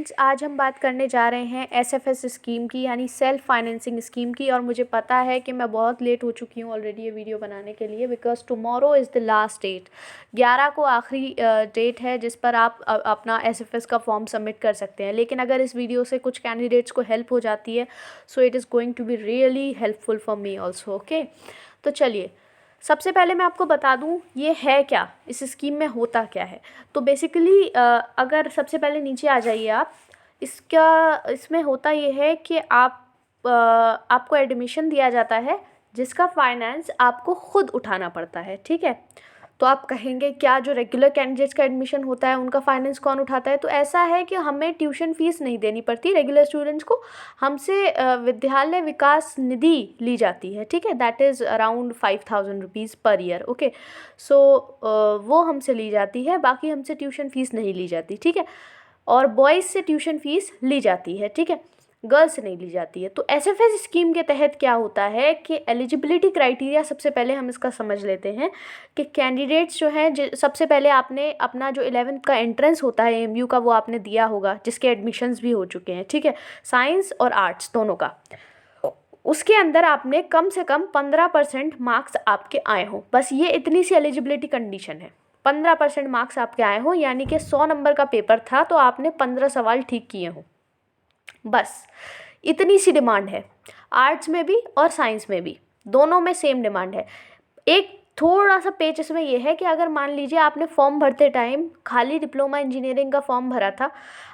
Students, आज हम बात करने जा रहे हैं एसएफएस स्कीम की, यानी सेल्फ फाइनेंसिंग स्कीम की। और मुझे पता है कि मैं बहुत लेट हो चुकी हूँ ऑलरेडी ये वीडियो बनाने के लिए, because tomorrow is the last date. 11 को आखिरी डेट है जिस पर आप अपना एसएफएस का फॉर्म सबमिट कर सकते हैं। लेकिन अगर इस वीडियो से कुछ कैंडिडेट्स को हेल्प हो जाती है, so it is going to be really helpful for me also. Okay, तो चलिए सबसे पहले मैं आपको बता दूं ये है क्या, इस स्कीम में होता क्या है। तो बेसिकली अगर सबसे पहले नीचे आ जाइए आप, इसमें होता ये है कि आपको एडमिशन दिया जाता है जिसका फाइनेंस आपको खुद उठाना पड़ता है। ठीक है, तो आप कहेंगे क्या जो रेगुलर कैंडिडेट्स का एडमिशन होता है उनका फाइनेंस कौन उठाता है? तो ऐसा है कि हमें ट्यूशन फीस नहीं देनी पड़ती रेगुलर स्टूडेंट्स को, हमसे विद्यालय विकास निधि ली जाती है। ठीक है, that is around 5000 rupees per year. Okay, so वो हमसे ली जाती है, बाकी हमसे ट्यूशन फीस नहीं ली जाती। ठीक है, और बॉयज़ से ट्यूशन फीस ली जाती है। ठीक है, गर्ल्स से नहीं ली जाती है। तो एसएफएस स्कीम के तहत क्या होता है कि एलिजिबिलिटी क्राइटेरिया सबसे पहले हम इसका समझ लेते हैं कि कैंडिडेट्स जो हैं, सबसे पहले आपने अपना जो 11th का एंट्रेंस होता है एमयू का, वो आपने दिया होगा, जिसके एडमिशन्स भी हो चुके हैं। ठीक है, साइंस और आर्ट्स दोनों का। उसके अंदर आपने कम से कम 15% मार्क्स आपके आए हों, बस ये इतनी सी एलिजिबिलिटी कंडीशन है। 15% मार्क्स आपके आए हों, यानी कि 100 नंबर का पेपर था तो आपने 15 सवाल ठीक किए हों, बस इतनी सी डिमांड है। आर्ट्स में भी और साइंस में भी, दोनों में सेम डिमांड है। एक थोड़ा सा पेच इसमें यह है कि अगर मान लीजिए आपने फॉर्म भरते टाइम खाली डिप्लोमा इंजीनियरिंग का फॉर्म भरा था,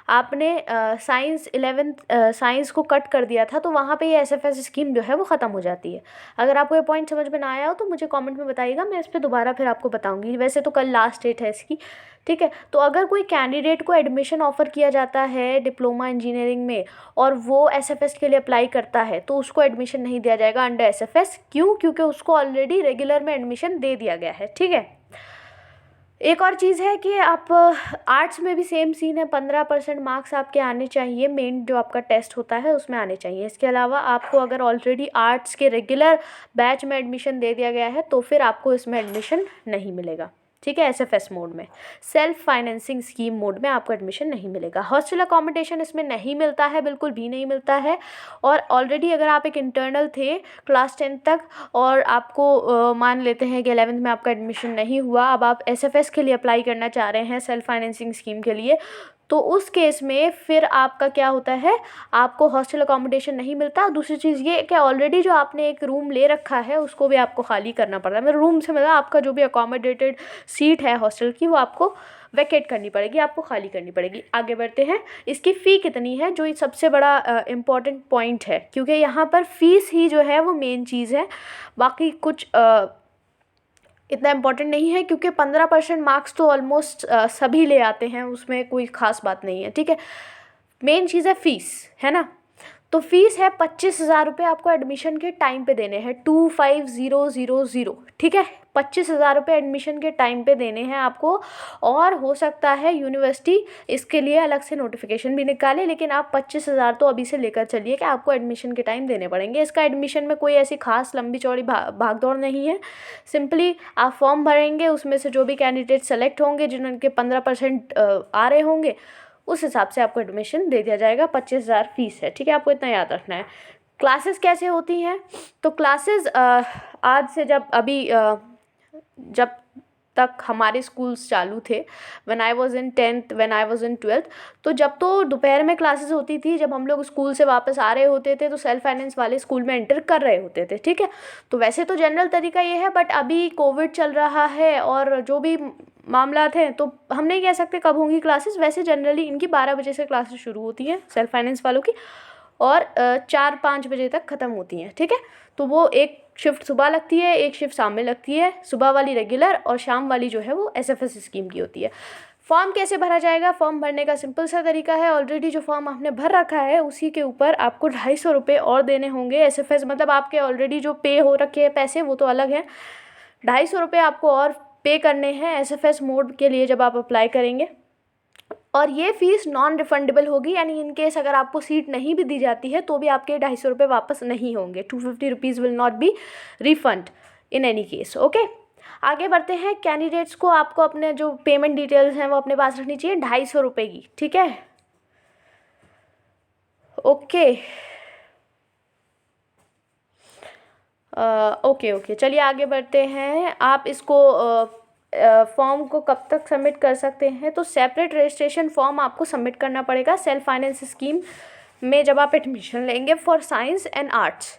आपने साइंस 11th साइंस को कट कर दिया था, तो वहाँ पे ये एसएफएस स्कीम जो है वो ख़त्म हो जाती है। अगर आपको ये पॉइंट समझ में ना आया हो तो मुझे कमेंट में बताइएगा, मैं इस पर दोबारा फिर आपको बताऊँगी। वैसे तो कल लास्ट डेट है इसकी। ठीक है, तो अगर कोई कैंडिडेट को एडमिशन ऑफ़र किया जाता है डिप्लोमा इंजीनियरिंग में और वो एसएफएस के लिए अप्लाई करता है, तो उसको एडमिशन नहीं दिया जाएगा अंडर एसएफएस। क्यों? क्योंकि उसको ऑलरेडी रेगुलर में एडमिशन दे दिया गया है। ठीक है, एक और चीज़ है कि आप आर्ट्स में भी सेम सीन है, 15% मार्क्स आपके आने चाहिए, मेन जो आपका टेस्ट होता है उसमें आने चाहिए। इसके अलावा आपको अगर ऑलरेडी आर्ट्स के रेगुलर बैच में एडमिशन दे दिया गया है तो फिर आपको इसमें एडमिशन नहीं मिलेगा। ठीक है, एसएफएस मोड में, सेल्फ फाइनेंसिंग स्कीम मोड में आपको एडमिशन नहीं मिलेगा। हॉस्टल अकोमोडेशन इसमें नहीं मिलता है, बिल्कुल भी नहीं मिलता है। और ऑलरेडी अगर आप एक इंटरनल थे क्लास 10 तक और आपको मान लेते हैं कि 11th में आपका एडमिशन नहीं हुआ, अब आप एसएफएस के लिए अप्लाई करना चाह रहे हैं सेल्फ फाइनेंसिंग स्कीम के लिए, तो उस केस में फिर आपका क्या होता है, आपको हॉस्टल अकोमोडेशन नहीं मिलता। दूसरी चीज़ ये कि ऑलरेडी जो आपने एक रूम ले रखा है उसको भी आपको खाली करना पड़ रहा है। मतलब रूम से मतलब आपका जो भी अकोमोडेटेड सीट है हॉस्टल की, वो आपको वैकेट करनी पड़ेगी, आपको खाली करनी पड़ेगी। आगे बढ़ते हैं, इसकी फ़ी कितनी है, जो सबसे बड़ा इम्पॉर्टेंट पॉइंट है, क्योंकि यहाँ पर फ़ीस ही जो है वो मेन चीज़ है, बाकी कुछ इतना इम्पोर्टेंट नहीं है, क्योंकि 15% मार्क्स तो ऑलमोस्ट सभी ले आते हैं, उसमें कोई ख़ास बात नहीं है। ठीक है, मेन चीज़ है फ़ीस, है ना। तो फीस है 25,000 रुपये, आपको एडमिशन के टाइम पे देने हैं, 25,000। ठीक है, 25,000 रुपये एडमिशन के टाइम पे देने हैं आपको। और हो सकता है यूनिवर्सिटी इसके लिए अलग से नोटिफिकेशन भी निकाले, लेकिन आप 25,000 तो अभी से लेकर चलिए कि आपको एडमिशन के टाइम देने पड़ेंगे। इसका एडमिशन में कोई ऐसी खास लंबी चौड़ी भागदौड़ नहीं है। सिंपली आप फॉर्म भरेंगे, उसमें से जो भी कैंडिडेट सेलेक्ट होंगे जिनके 15% आ रहे होंगे, उस हिसाब से आपको एडमिशन दे दिया जाएगा। 25,000 फीस है। ठीक है, आपको इतना याद रखना है। क्लासेस कैसे होती हैं? तो क्लासेस आज से जब तक हमारे स्कूल्स चालू थे, when I was in 10th, when I was in 12th, तो जब तो दोपहर में क्लासेस होती थी, जब हम लोग स्कूल से वापस आ रहे होते थे तो सेल्फ फाइनेंस वाले स्कूल में एंटर कर रहे होते थे। ठीक है, तो वैसे तो जनरल तरीका ये है, बट अभी कोविड चल रहा है और जो भी मामला हैं, तो हम नहीं कह सकते कब होंगी क्लासेस। वैसे जनरली इनकी 12 बजे से क्लासेस शुरू होती हैं सेल्फ फाइनेंस वालों की, और 4-5 बजे तक ख़त्म होती हैं। ठीक है, तो वो एक शिफ्ट सुबह लगती है, एक शिफ्ट शाम में लगती है। सुबह वाली रेगुलर और शाम वाली जो है वो एसएफएस स्कीम की होती है। फॉर्म कैसे भरा जाएगा? फॉर्म भरने का सिंपल सा तरीका है, ऑलरेडी जो फॉर्म आपने भर रखा है उसी के ऊपर आपको 250 रुपये और देने होंगे। एसएफएस मतलब आपके ऑलरेडी जो पे हो रखे हैं पैसे, वो तो अलग हैं। 250 रुपये आपको और पे करने हैं एसएफएस मोड के लिए जब आप अप्लाई करेंगे। और ये फ़ीस नॉन रिफंडेबल होगी, यानी इन केस अगर आपको सीट नहीं भी दी जाती है तो भी आपके 250 रुपये वापस नहीं होंगे। 250 rupees will not be refund in any case. Okay, आगे बढ़ते हैं। कैंडिडेट्स को आपको अपने जो पेमेंट डिटेल्स हैं वो अपने पास रखनी चाहिए, 250 रुपये की। ठीक है, ओके ओके चलिए आगे बढ़ते हैं। आप इसको फॉर्म को कब तक सबमिट कर सकते हैं? तो सेपरेट रजिस्ट्रेशन फॉर्म आपको सबमिट करना पड़ेगा सेल्फ फाइनेंस स्कीम में जब आप एडमिशन लेंगे फॉर साइंस एंड आर्ट्स।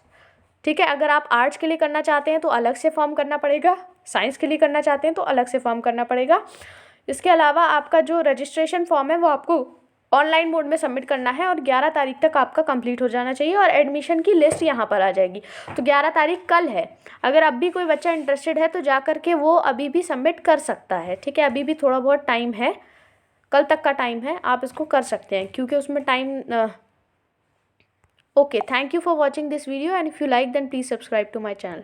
ठीक है, अगर आप आर्ट्स के लिए करना चाहते हैं तो अलग से फॉर्म करना पड़ेगा, साइंस के लिए करना चाहते हैं तो अलग से फॉर्म करना पड़ेगा। इसके अलावा आपका जो रजिस्ट्रेशन फॉर्म है वो आपको ऑनलाइन मोड में सबमिट करना है और 11 तारीख तक आपका कंप्लीट हो जाना चाहिए और एडमिशन की लिस्ट यहाँ पर आ जाएगी। तो 11 तारीख कल है। अगर अब भी कोई बच्चा इंटरेस्टेड है तो जा कर के वो अभी भी सबमिट कर सकता है। ठीक है, अभी भी थोड़ा बहुत टाइम है, कल तक का टाइम है, आप इसको कर सकते हैं क्योंकि उसमें time okay, thank you for watching this video and if you like then please subscribe to my channel.